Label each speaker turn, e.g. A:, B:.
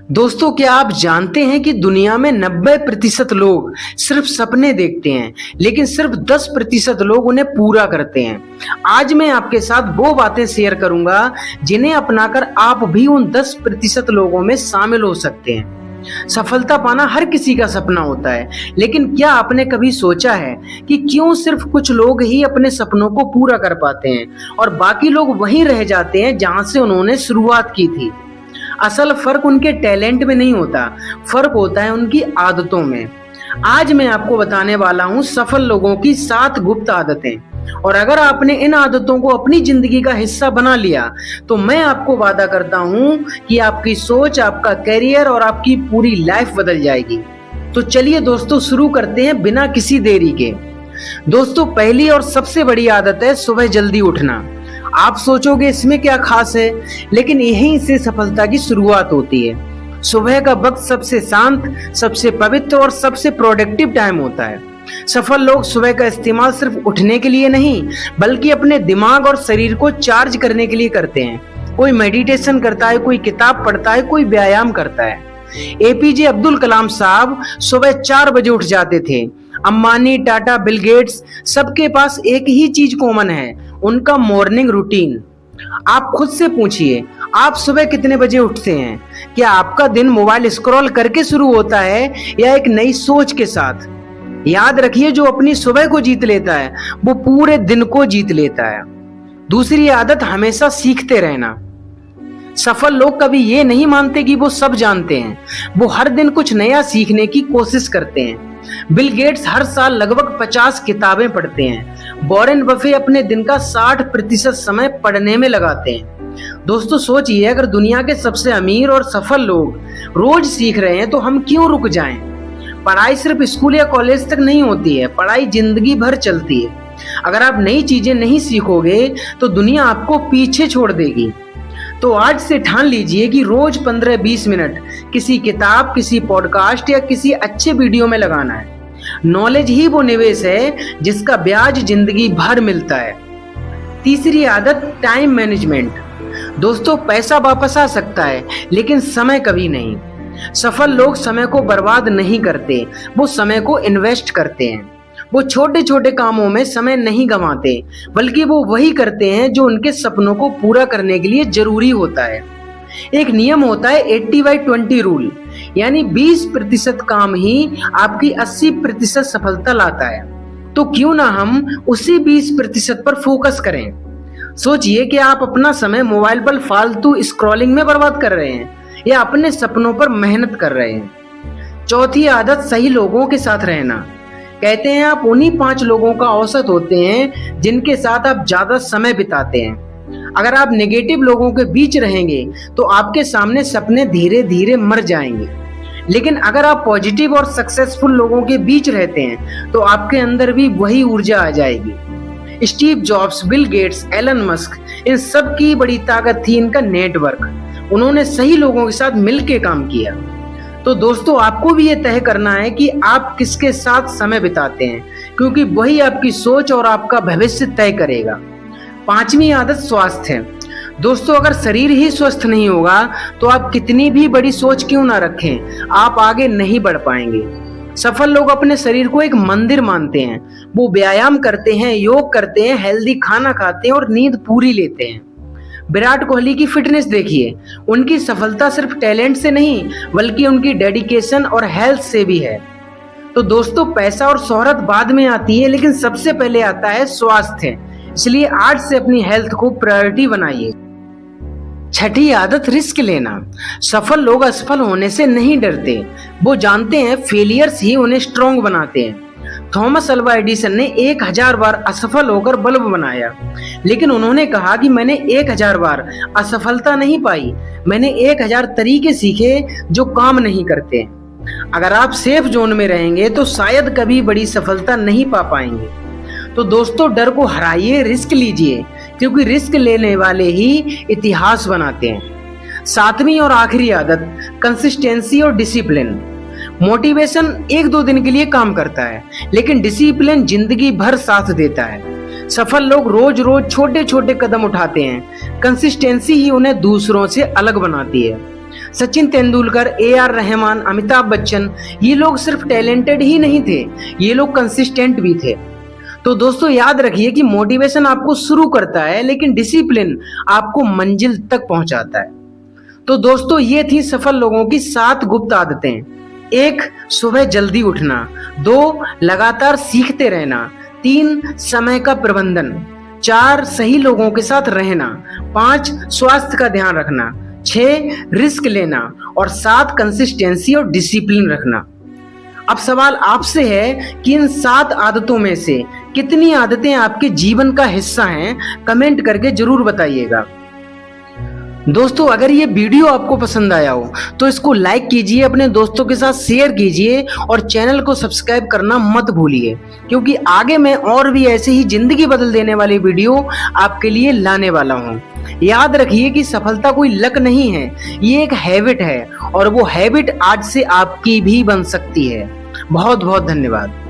A: दोस्तों, क्या आप जानते हैं कि दुनिया में 90% लोग सिर्फ सपने देखते हैं, लेकिन सिर्फ 10% लोग उन्हें पूरा करते हैं। आज मैं आपके साथ वो बातें शेयर करूंगा जिन्हें अपनाकर आप भी उन 10% लोगों में शामिल हो सकते हैं। सफलता पाना हर किसी का सपना होता है, लेकिन क्या आपने कभी सोचा है कि क्यों सिर्फ कुछ लोग ही अपने सपनों को पूरा कर पाते हैं और बाकी लोग वहीं रह जाते हैं जहां से उन्होंने शुरुआत की थी। असल फर्क उनके टैलेंट में नहीं होता, फर्क होता है उनकी आदतों में। आज मैं आपको बताने वाला हूं सफल लोगों की 7 गुप्त आदतें, और अगर आपने इन आदतों को अपनी जिंदगी का हिस्सा बना लिया तो मैं आपको वादा करता हूं कि आपकी सोच, आपका करियर और आपकी पूरी लाइफ बदल जाएगी। तो चलिए दोस्तों, शुरू करते हैं बिना किसी देरी के। दोस्तों, पहली और सबसे बड़ी आदत है सुबह जल्दी उठना। आप सोचोगे इसमें क्या खास है, लेकिन यहीं से सफलता की शुरुआत होती है। सुबह का वक्त सबसे शांत, सबसे पवित्र और सबसे प्रोडक्टिव टाइम होता है। सफल लोग सुबह का इस्तेमाल सिर्फ उठने के लिए नहीं, बल्कि अपने दिमाग और शरीर को चार्ज करने के लिए करते हैं। कोई मेडिटेशन करता है, कोई किताब पढ़ता है, कोई व्यायाम करता है। एपीजे अब्दुल कलाम साहब सुबह 4 बजे उठ जाते थे। अंबानी, टाटा, बिल गेट्स, सबके पास एक ही चीज कॉमन है, उनका मॉर्निंग रूटीन। आप खुद से पूछिए, आप सुबह कितने बजे उठते हैं? क्या आपका दिन मोबाइल स्क्रॉल करके शुरू होता है या एक नई सोच के साथ? याद रखिए, जो अपनी सुबह को जीत लेता है वो पूरे दिन को जीत लेता है। दूसरी आदत, हमेशा सीखते रहना। सफल लोग कभी ये नहीं मानते कि वो सब जानते हैं, वो हर दिन कुछ नया सीखने की कोशिश करते हैं। बिल गेट्स हर साल लगभग 50 किताबें पढ़ते हैं। वॉरेन बफे अपने दिन का 60% समय पढ़ने में लगाते हैं। दोस्तों, सोचिए, अगर दुनिया के सबसे अमीर और सफल लोग रोज सीख रहे हैं तो हम क्यों रुक जाएं? पढ़ाई सिर्फ स्कूल या कॉलेज तक नहीं होती है, पढ़ाई जिंदगी भर चलती है। अगर आप नई चीजें नहीं सीखोगे तो दुनिया आपको पीछे छोड़ देगी। तो आज से ठान लीजिए कि रोज 15-20 मिनट किसी किताब, किसी पॉडकास्ट या किसी अच्छे वीडियो में लगाना है। नॉलेज ही वो निवेश है जिसका ब्याज जिंदगी भर मिलता है। तीसरी आदत, टाइम मैनेजमेंट। दोस्तों, पैसा वापस आ सकता है, लेकिन समय कभी नहीं। सफल लोग समय को बर्बाद नहीं करते, वो समय को इन्वेस्ट करते हैं। वो छोटे छोटे कामों में समय नहीं गंवाते, बल्कि वो वही करते हैं जो उनके सपनों को पूरा करने के लिए जरूरी होता है। एक नियम होता है 80/20 रूल, यानी 20% काम ही आपकी 80% सफलता लाता है। तो क्यों ना हम उसी 20% पर फोकस करें। सोचिए कि आप अपना समय मोबाइल पर फालतू स्क्रॉलिंग में बर्बाद कर रहे हैं या अपने सपनों पर मेहनत कर रहे हैं। चौथी आदत, सही लोगों के साथ रहना। कहते हैं आप उन्हीं 5 लोगों का औसत होते हैं जिनके साथ आप ज्यादा समय बिताते हैं। अगर आप नेगेटिव लोगों के बीच रहेंगे तो आपके सामने सपने धीरे धीरे मर जाएंगे, लेकिन अगर आप पॉजिटिव और सक्सेसफुल लोगों के बीच रहते हैं तो आपके अंदर भी वही ऊर्जा आ जाएगी। Steve Jobs, Bill Gates, Elon Musk, इन सब की बड़ी ताकत थी इनका नेटवर्क। उन्होंने सही लोगों के साथ मिलकर काम किया। तो दोस्तों, आपको भी ये तय करना है कि आप किसके साथ समय बिताते हैं, क्योंकि वही आपकी सोच और आपका भविष्य तय करेगा। 5वीं आदत, स्वास्थ्य है। दोस्तों, अगर शरीर ही स्वस्थ नहीं होगा तो आप कितनी भी बड़ी सोच क्यों ना रखें, आप आगे नहीं बढ़ पाएंगे। सफल लोग अपने शरीर को एक मंदिर मानते हैं। वो व्यायाम करते हैं, योग करते हैं, हेल्दी खाना खाते हैं और नींद पूरी लेते हैं। विराट कोहली की फिटनेस देखिए, उनकी सफलता सिर्फ टैलेंट से नहीं बल्कि उनकी डेडिकेशन और हेल्थ से भी है। तो दोस्तों, पैसा और शोहरत बाद में आती है, लेकिन सबसे पहले आता है स्वास्थ्य। इसलिए आज से अपनी हेल्थ को प्रायोरिटी बनाइए। छठी आदत, रिस्क लेना। सफल लोग असफल होने से नहीं डरते, वो जानते हैं फेलियर्स ही उन्हें स्ट्रॉन्ग बनाते हैं। थॉमस अल्वा एडिसन ने 1000 बार असफल होकर बल्ब बनाया, लेकिन उन्होंने कहा कि मैंने 1000 बार असफलता नहीं पाई, मैंने 1000 तरीके सीखे जो काम नहीं करते। अगर आप सेफ जोन में रहेंगे तो शायद कभी बड़ी सफलता नहीं पा पाएंगे। तो दोस्तों, डर को हराइए, रिस्क लीजिए, क्योंकि रिस्क लेने वाले ही इतिहास बनाते हैं। 7वीं और आखिरी आदत, कंसिस्टेंसी और डिसिप्लिन। मोटिवेशन 1-2 दिन के लिए काम करता है, लेकिन डिसिप्लिन जिंदगी भर साथ देता है। सफल लोग रोज रोज छोटे छोटे कदम उठाते हैं। कंसिस्टेंसी ही उन्हें दूसरों से अलग बनाती है। सचिन तेंदुलकर, AR रहमान, अमिताभ बच्चन, ये लोग सिर्फ टैलेंटेड ही नहीं थे, ये लोग कंसिस्टेंट भी थे। तो दोस्तों याद रखिए कि मोटिवेशन आपको शुरू करता है, लेकिन डिसिप्लिन आपको मंजिल तक पहुंचाता है। तो दोस्तों ये थी सफल लोगों की 7 गुप्त आदतें। 1. सुबह जल्दी उठना। 2. लगातार सीखते रहना। 3. समय का प्रबंधन। 4. सही लोगों के साथ रहना। 5. स्वास्थ्य का ध्यान रखना। 6. रिस्क लेना। और 7. कंसिस्टेंसी और डिसिप्लिन रखना। अब सवाल आपसे है कि इन 7 आदतों में से कितनी आदतें आपके जीवन का हिस्सा हैं? कमेंट करके जरूर बताइएगा। दोस्तों अगर ये वीडियो आपको पसंद आया हो तो इसको लाइक कीजिए, अपने दोस्तों के साथ शेयर कीजिए और चैनल को सब्सक्राइब करना मत भूलिए, क्योंकि आगे मैं और भी ऐसे ही जिंदगी बदल देने वाली वीडियो आपके लिए लाने वाला हूँ। याद रखिए कि सफलता कोई लक नहीं है, ये एक हैबिट है और वो हैबिट आज से आपकी भी बन सकती है। बहुत बहुत धन्यवाद।